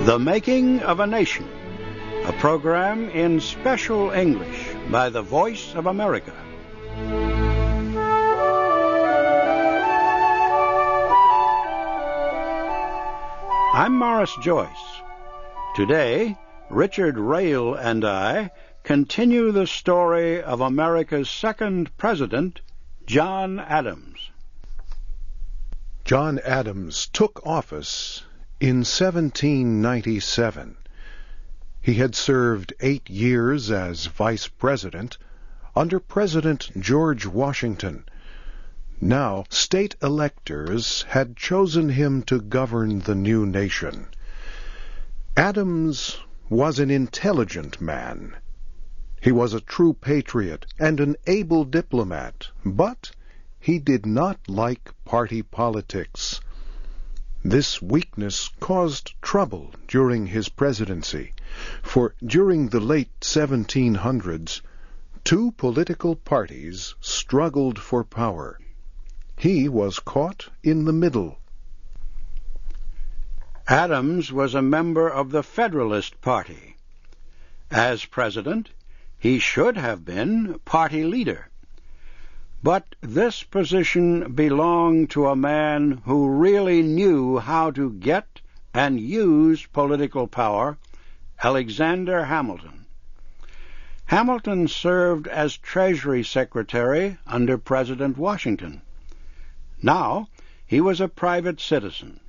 The Making of a Nation, a program in special English by the Voice of America. I'm Morris Joyce. Today, Richard Rail and I continue the story of America's second president, John Adams. John Adams took office in 1797. He had served 8 years as vice president under President George Washington. Now, state electors had chosen him to govern the new nation. Adams was an intelligent man. He was a true patriot and an able diplomat, but he did not like party politics. This weakness caused trouble during his presidency, for during the late 1700s, 2 political parties struggled for power. He was caught in the middle. Adams was a member of the Federalist Party. As president, he should have been party leader. But this position belonged to a man who really knew how to get and use political power, Alexander Hamilton. Hamilton served as Treasury Secretary under President Washington. Now he was a private citizen,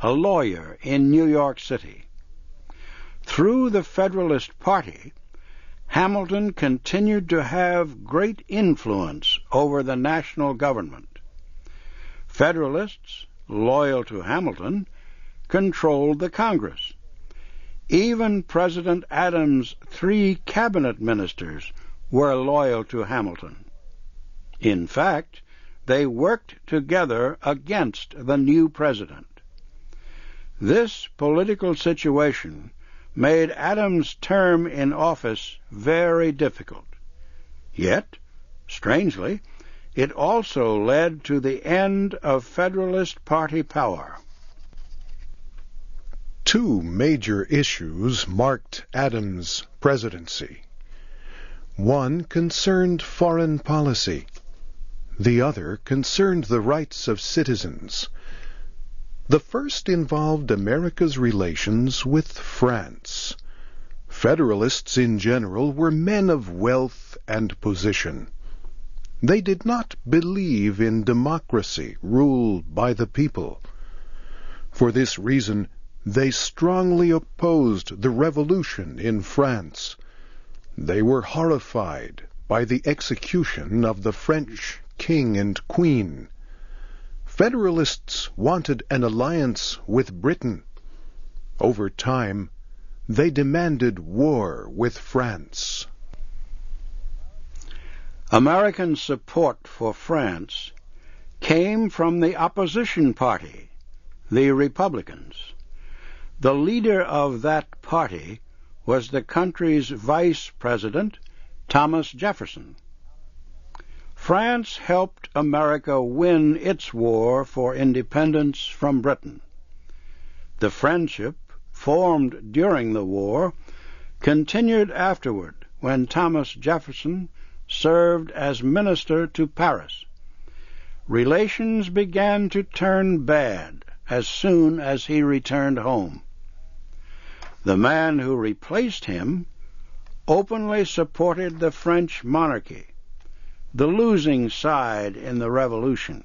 a lawyer in New York City. Through the Federalist Party, Hamilton continued to have great influence over the national government. Federalists, loyal to Hamilton, controlled the Congress. Even President Adams' 3 cabinet ministers were loyal to Hamilton. In fact, they worked together against the new president. This political situation made Adams' term in office very difficult. Yet, strangely, it also led to the end of Federalist Party power. 2 major issues marked Adams' presidency. One concerned foreign policy. The other concerned the rights of citizens. The first involved America's relations with France. Federalists in general were men of wealth and position. They did not believe in democracy ruled by the people. For this reason, they strongly opposed the revolution in France. They were horrified by the execution of the French king and queen. Federalists wanted an alliance with Britain. Over time, they demanded war with France. American support for France came from the opposition party, the Republicans. The leader of that party was the country's vice president, Thomas Jefferson. France helped America win its war for independence from Britain. The friendship, formed during the war, continued afterward when Thomas Jefferson served as minister to Paris. Relations began to turn bad as soon as he returned home. The man who replaced him openly supported the French monarchy, the losing side in the revolution.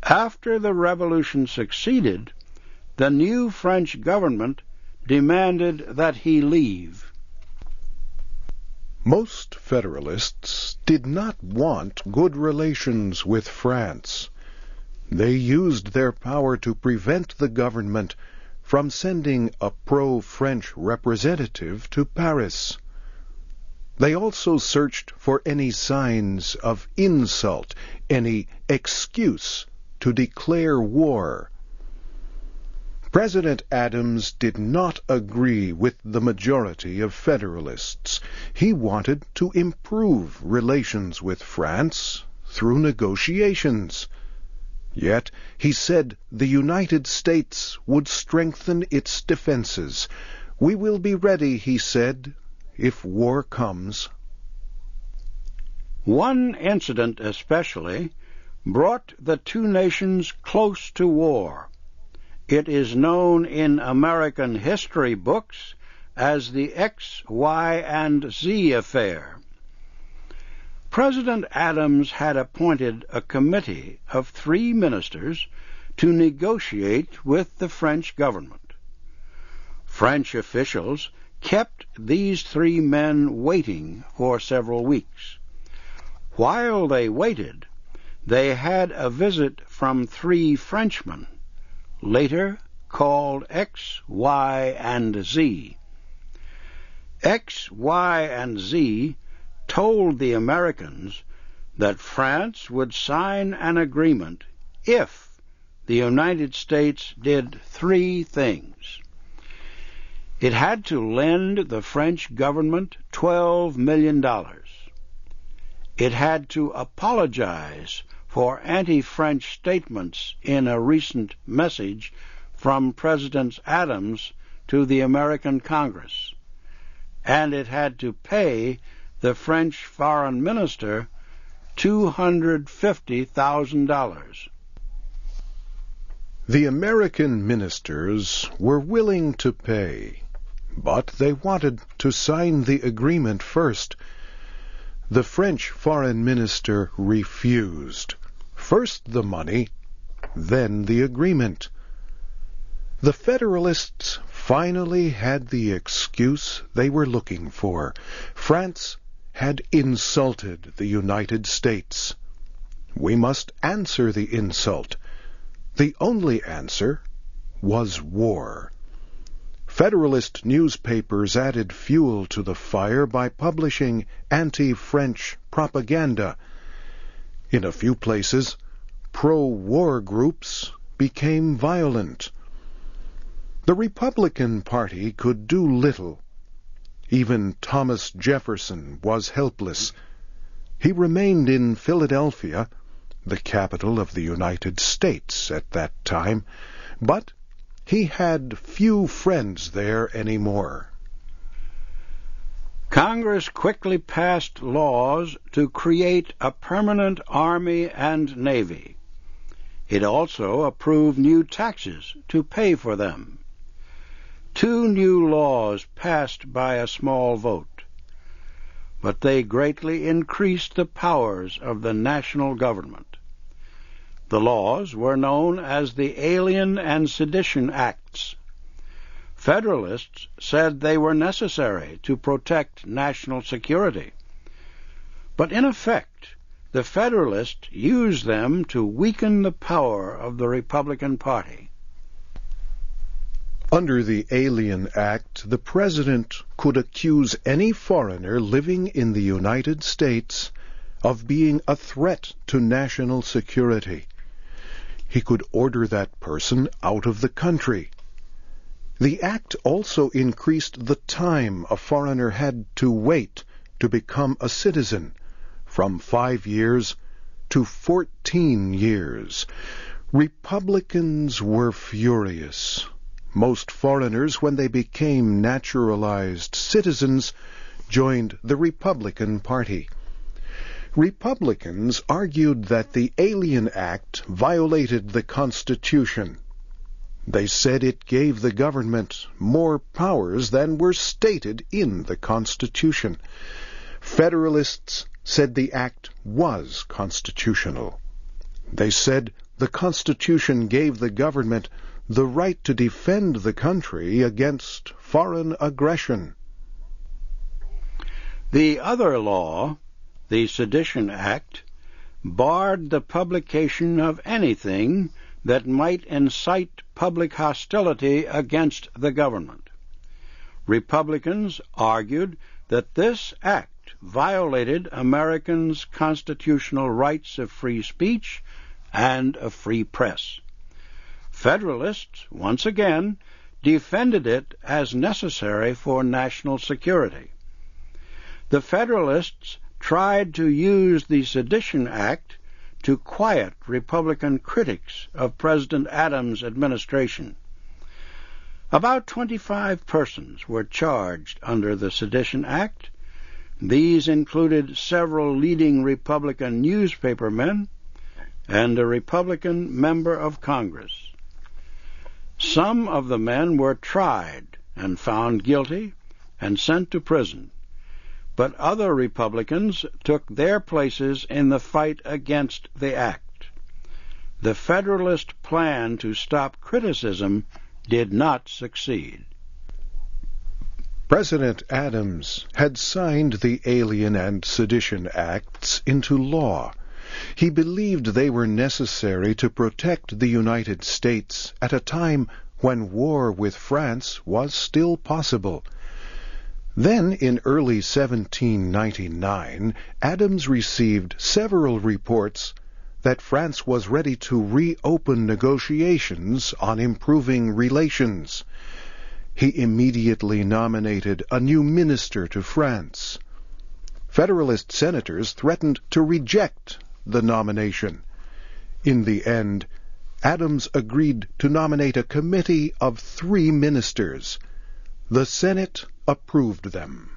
After the revolution succeeded, the new French government demanded that he leave. Most Federalists did not want good relations with France. They used their power to prevent the government from sending a pro-French representative to Paris. They also searched for any signs of insult, any excuse to declare war. President Adams did not agree with the majority of Federalists. He wanted to improve relations with France through negotiations. Yet he said the United States would strengthen its defenses. We will be ready, he said, if war comes. One incident especially brought the two nations close to war. It is known in American history books as the X, Y, and Z affair. President Adams had appointed a committee of 3 ministers to negotiate with the French government. French officials kept these 3 men waiting for several weeks. While they waited, they had a visit from 3 Frenchmen, later called X, Y, and Z. X, Y, and Z told the Americans that France would sign an agreement if the United States did 3 things. It had to lend the French government $12 million. It had to apologize for anti-French statements in a recent message from President Adams to the American Congress. And it had to pay the French foreign minister $250,000. The American ministers were willing to pay, but they wanted to sign the agreement first. The French foreign minister refused. First the money, then the agreement. The Federalists finally had the excuse they were looking for. France had insulted the United States. We must answer the insult. The only answer was war. Federalist newspapers added fuel to the fire by publishing anti-French propaganda. In a few places, pro-war groups became violent. The Republican Party could do little. Even Thomas Jefferson was helpless. He remained in Philadelphia, the capital of the United States at that time, but he had few friends there anymore. Congress quickly passed laws to create a permanent army and navy. It also approved new taxes to pay for them. 2 new laws passed by a small vote, but they greatly increased the powers of the national government. The laws were known as the Alien and Sedition Acts. Federalists said they were necessary to protect national security, but in effect, the Federalists used them to weaken the power of the Republican Party. Under the Alien Act, the President could accuse any foreigner living in the United States of being a threat to national security. He could order that person out of the country. The act also increased the time a foreigner had to wait to become a citizen, from 5 years to 14 years. Republicans were furious. Most foreigners, when they became naturalized citizens, joined the Republican Party. Republicans argued that the Alien Act violated the Constitution. They said it gave the government more powers than were stated in the Constitution. Federalists said the act was constitutional. They said the Constitution gave the government the right to defend the country against foreign aggression. The other law, the Sedition Act, barred the publication of anything that might incite public hostility against the government. Republicans argued that this act violated Americans' constitutional rights of free speech and a free press. Federalists, once again, defended it as necessary for national security. The Federalists tried to use the Sedition Act to quiet Republican critics of President Adams' administration. About 25 persons were charged under the Sedition Act. These included several leading Republican newspapermen and a Republican member of Congress. Some of the men were tried and found guilty and sent to prison, but other Republicans took their places in the fight against the act. The Federalist plan to stop criticism did not succeed. President Adams had signed the Alien and Sedition Acts into law. He believed they were necessary to protect the United States at a time when war with France was still possible. Then, in early 1799, Adams received several reports that France was ready to reopen negotiations on improving relations. He immediately nominated a new minister to France. Federalist senators threatened to reject the nomination. In the end, Adams agreed to nominate a committee of 3 ministers. The Senate approved them.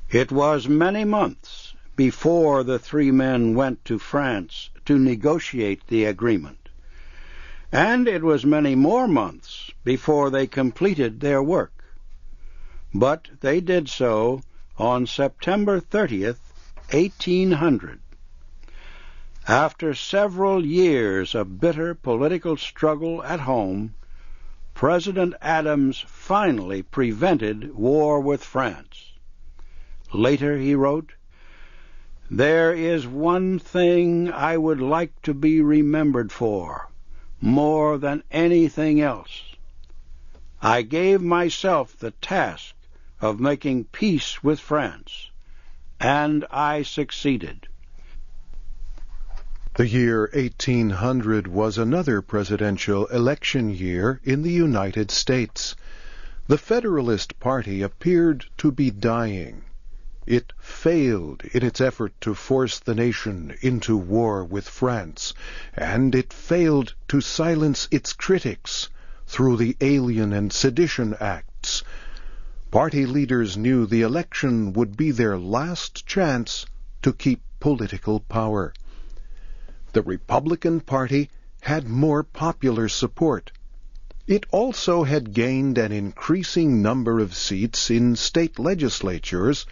It was many months before the 3 men went to France to negotiate the agreement, and it was many more months before they completed their work. But they did so on September 30th, 1800. After several years of bitter political struggle at home, President Adams finally prevented war with France. Later he wrote, "There is one thing I would like to be remembered for, more than anything else. I gave myself the task of making peace with France, and I succeeded." The year 1800 was another presidential election year in the United States. The Federalist Party appeared to be dying. It failed in its effort to force the nation into war with France, and it failed to silence its critics through the Alien and Sedition Acts. Party leaders knew the election would be their last chance to keep political power. The Republican Party had more popular support. It also had gained an increasing number of seats in state legislatures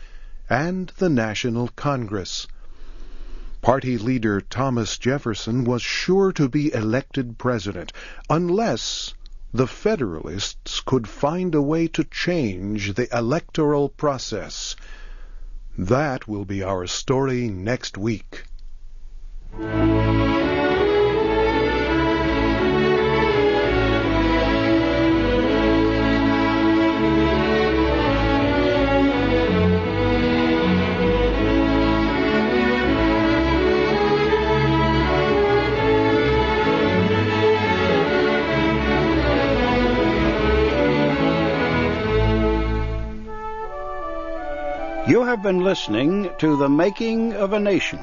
and the National Congress. Party leader Thomas Jefferson was sure to be elected president unless the Federalists could find a way to change the electoral process. That will be our story next week. You have been listening to The Making of a Nation,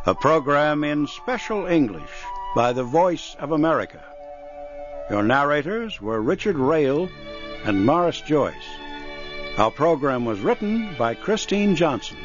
a program in special English by the Voice of America. Your narrators were Richard Rayl and Morris Joyce. Our program was written by Christine Johnson.